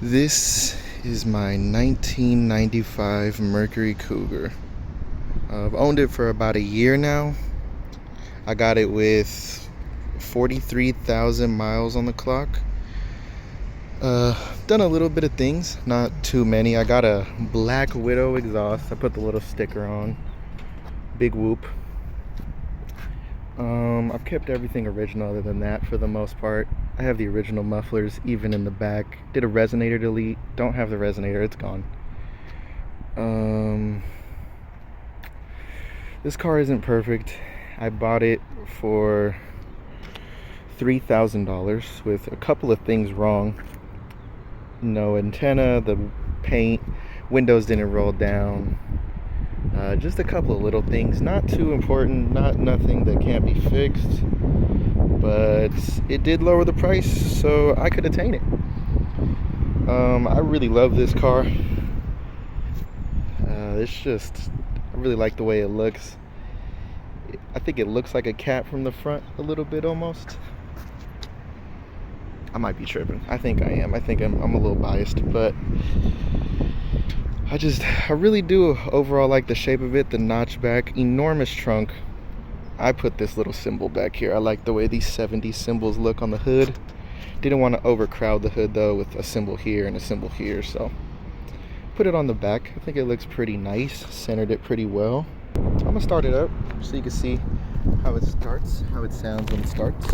This is my 1995 Mercury Cougar. I've owned it for about a year now. I got it with 43,000 miles on the clock. Done a little bit of things, not too many. I got a Black Widow exhaust. I put the little sticker on. Big whoop. I've kept everything original other than that for the most part. I have the original mufflers even in the back. Did a resonator delete. Don't have the resonator, it's gone. This car isn't perfect. I bought it for $3,000 with a couple of things wrong. No antenna, the paint, windows didn't roll down. Just a couple of little things, not too important, nothing that can't be fixed, but it did lower the price so I could attain it. I really love this car. I really like the way it looks. I think it looks like a cat from the front a little bit almost. I might be tripping. I think I am. I think I'm a little biased, but I really do overall like the shape of it. The notch back, enormous trunk. I put this little symbol back here. I like the way these 70s symbols look on the hood. Didn't want to overcrowd the hood though with a symbol here and a symbol here, so put it on the back. I think it looks pretty nice. Centered it pretty well. I'm gonna start it up so you can see how it starts, how it sounds when it starts.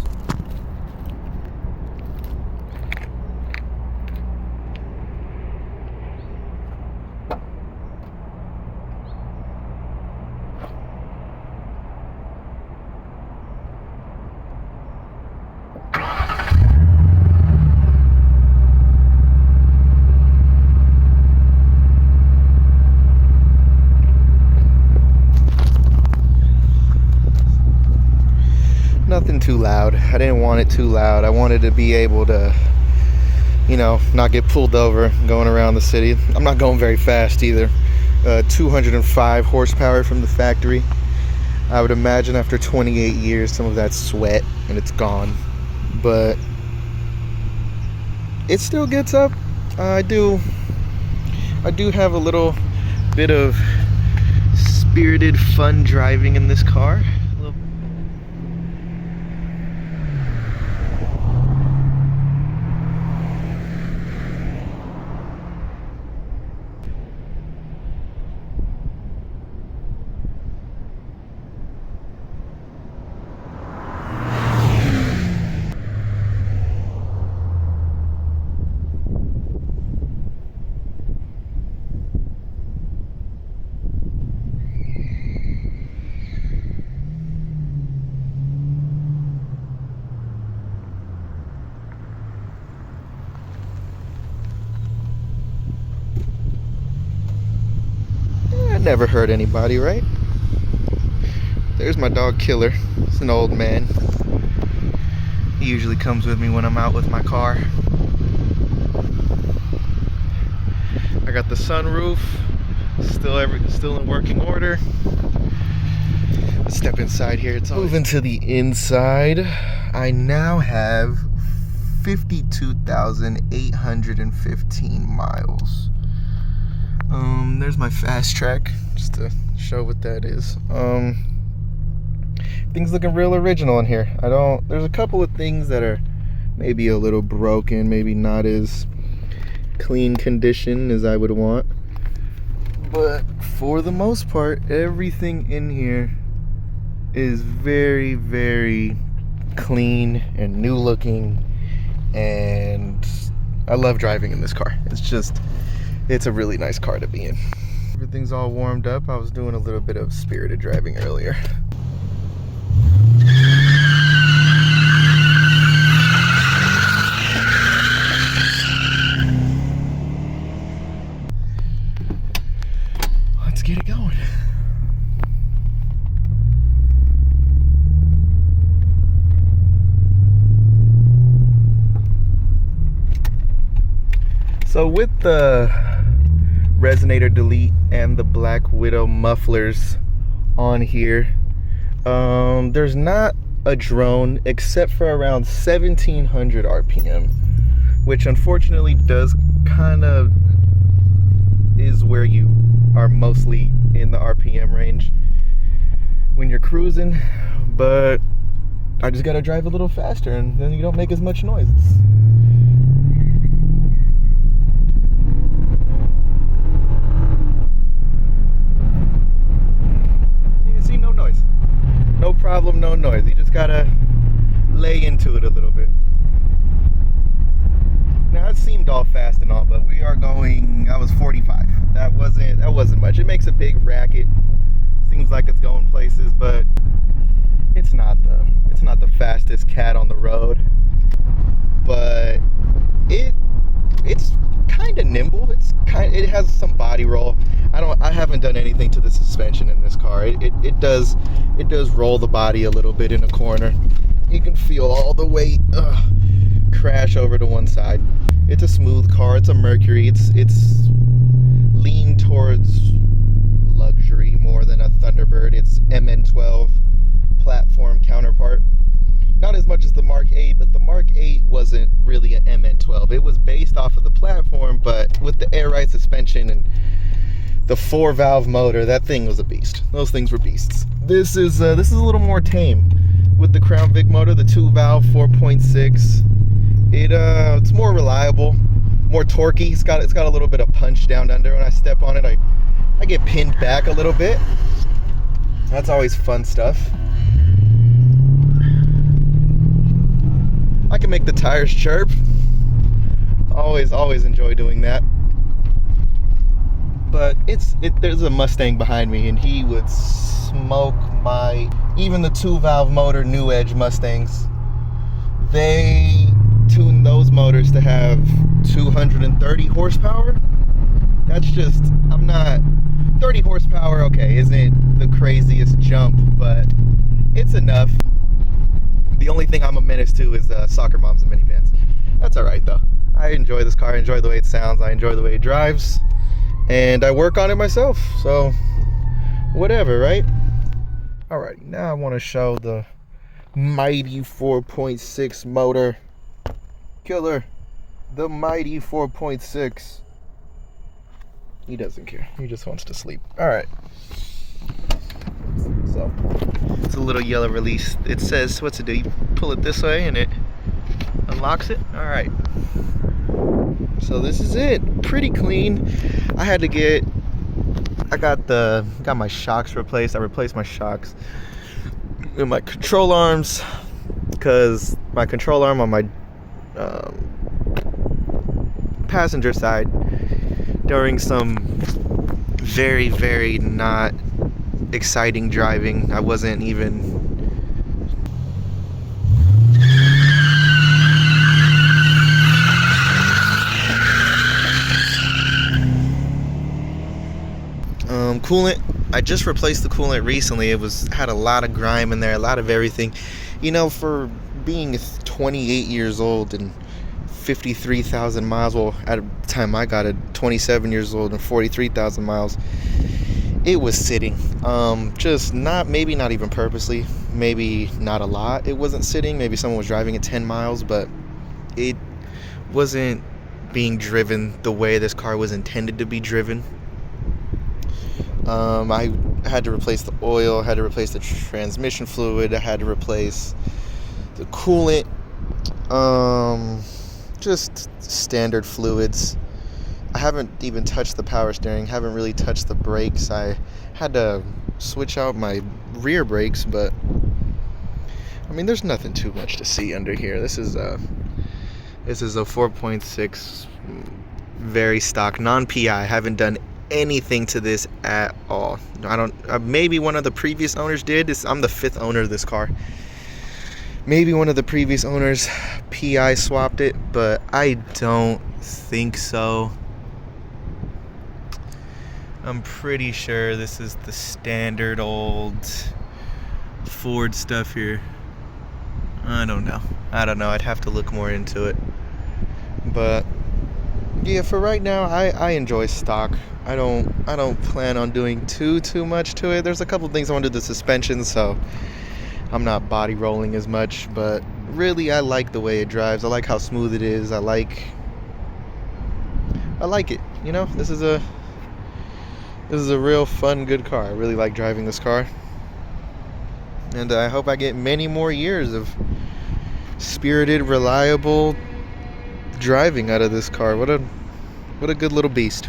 Nothing too loud. I didn't want it too loud. I wanted to be able to, not get pulled over going around the city. I'm not going very fast either. 205 horsepower from the factory. I would imagine after 28 years some of that's sweat and it's gone, but it still gets up. I do have a little bit of spirited fun driving in this car. Never hurt anybody, right? There's my dog Killer. It's an old man. He usually comes with me when I'm out with my car. I got the sunroof still in working order. Let's step inside here. It's moving to the inside. I now have 52,815 miles. There's my fast track, just to show what that is. Things looking real original in here. There's a couple of things that are maybe a little broken, maybe not as clean condition as I would want. But for the most part, everything in here is very, very clean and new looking. And I love driving in this car. It's a really nice car to be in. Everything's all warmed up. I was doing a little bit of spirited driving earlier. Let's get it going. So with the resonator delete and the Black Widow mufflers on here, there's not a drone except for around 1700 RPM. which unfortunately does kind of is where you are mostly in the RPM range when you're cruising, but I just gotta drive a little faster and then you don't make as much noise. Yeah, see, no noise. No problem, no noise. You just gotta lay into it a little bit. Now it seemed all fast and all, but we are going, I was 45. That wasn't much. It makes a big racket. Seems like it's going places, but it's not the fastest cat on the road. But it's kind of nimble. It has some body roll. I haven't done anything to the suspension in this car. It does roll the body a little bit in a corner. You can feel all the weight crash over to one side. It's a smooth car. It's a Mercury. It's leaned towards luxury more than a Thunderbird. It's MN12 platform counterpart. Not as much as the Mark 8, but the Mark 8 wasn't really an MN12. It was based off of the platform, but with the air ride suspension and the 4-valve motor, that thing was a beast. Those things were beasts. This is a little more tame with the Crown Vic motor, the 2-valve 4.6. It's more reliable, more torquey. It's got a little bit of punch down under. When I step on it, I get pinned back a little bit. That's always fun stuff. I can make the tires chirp. Always enjoy doing that. But there's a Mustang behind me, and he would smoke even the 2-valve motor New Edge Mustangs. They tune those motors to have 230 horsepower. That's just, 30 horsepower, okay, isn't the craziest jump, but it's enough. The only thing I'm a menace to is soccer moms and minivans. That's all right though. I enjoy this car. I enjoy the way it sounds. I enjoy the way it drives, and I work on it myself. So whatever, right? All right, now I want to show the mighty 4.6 motor killer. The mighty 4.6. He doesn't care. He just wants to sleep. All right. So it's a little yellow release. It says what to do. You pull it this way and it unlocks it. All right. So this is it. Pretty clean. I got my shocks replaced. I replaced my shocks with my control arms, because my control arm on my passenger side during some very, very not exciting driving, I wasn't even coolant. I just replaced the coolant recently. It had a lot of grime in there, a lot of everything. You know, for being 28 years old and 53,000 miles, well, at the time I got it, 27 years old and 43,000 miles, it was sitting. Maybe not even purposely, maybe not a lot. It wasn't sitting. Maybe someone was driving at 10 miles, but it wasn't being driven the way this car was intended to be driven. I had to replace the oil, had to replace the transmission fluid, I had to replace the coolant, just standard fluids. I haven't even touched the power steering, haven't really touched the brakes. I had to switch out my rear brakes, but I mean, there's nothing too much to see under here. This is a 4.6, very stock, non-PI. Haven't done anything to this at all. Maybe one of the previous owners did. I'm the 5th owner of this car. Maybe one of the previous owners PI swapped it, but I don't think so. I'm pretty sure this is the standard old Ford stuff here. I don't know. I'd have to look more into it. But yeah, for right now, I enjoy stock. I don't plan on doing too much to it. There's a couple things I want to do to the suspension, so I'm not body rolling as much, but really I like the way it drives. I like how smooth it is. I like like it. You know, this is a real fun, good car. I really like driving this car, and I hope I get many more years of spirited, reliable driving out of this car. What a good little beast.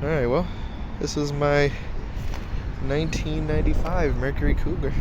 All right, well, this is my 1995 Mercury Cougar.